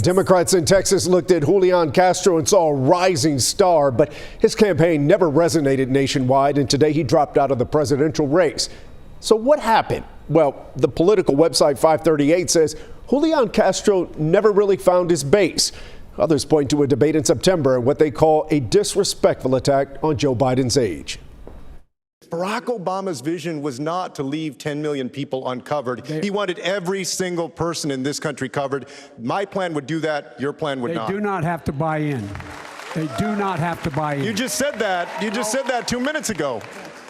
Democrats in Texas looked at Julián Castro and saw a rising star, but his campaign never resonated nationwide, and today he dropped out of the presidential race. So what happened? Well, the political website 538 says Julián Castro never really found his base. Others point to a debate in September and what they call a disrespectful attack on Joe Biden's age. Barack Obama's vision was not to leave 10 million people uncovered. He wanted every single person in this country covered. My plan would do that. Your plan would not. They do not have to buy in. They do not have to buy in. You just said that. You just said that 2 minutes ago.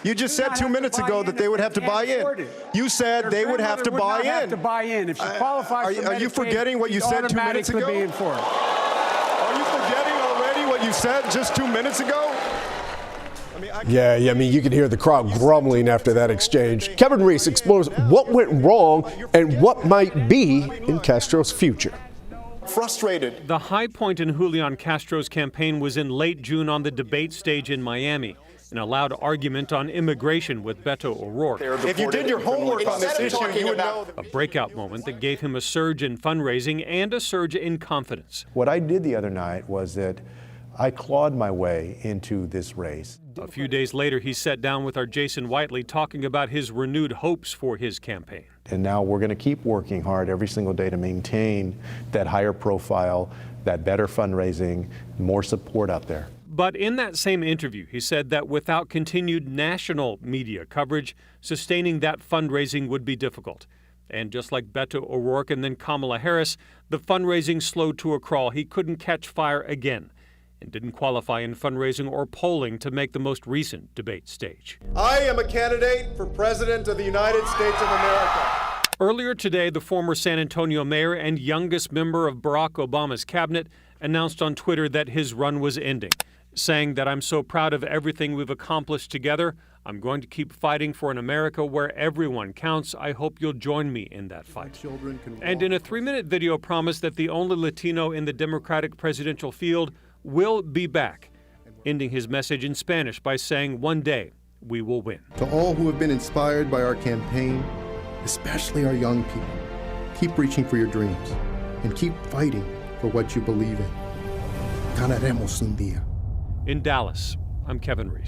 You just said 2 minutes ago that they would have to buy in. You said they would have to buy in. Have to buy in. If she qualifies for Medicaid, are you forgetting what you said 2 minutes ago? Be in for it. Are you forgetting already what you said just 2 minutes ago? Yeah, I mean, you can hear the crowd grumbling after that exchange. Kevin Reese explores what went wrong and what might be in Castro's future. Frustrated. The high point in Julián Castro's campaign was in late June on the debate stage in Miami, in a loud argument on immigration with Beto O'Rourke. If you did your homework on this issue, you would know. A breakout moment that gave him a surge in fundraising and a surge in confidence. What I did the other night was that I clawed my way into this race. A few days later, he sat down with our Jason Whiteley talking about his renewed hopes for his campaign. And now we're going to keep working hard every single day to maintain that higher profile, that better fundraising, more support out there. But in that same interview, he said that without continued national media coverage, sustaining that fundraising would be difficult. And just like Beto O'Rourke and then Kamala Harris, the fundraising slowed to a crawl. He couldn't catch fire again and didn't qualify in fundraising or polling to make the most recent debate stage. I am a candidate for President of the United States of America. Earlier today, the former San Antonio mayor and youngest member of Barack Obama's cabinet announced on Twitter that his run was ending, saying that I'm so proud of everything we've accomplished together. I'm going to keep fighting for an America where everyone counts. I hope you'll join me in that fight. And in a 3-minute video promised that the only Latino in the Democratic presidential field will be back, ending his message in Spanish by saying, one day we will win. To all who have been inspired by our campaign, especially our young people, keep reaching for your dreams and keep fighting for what you believe in. Ganaremos un día. In Dallas, I'm Kevin Reese.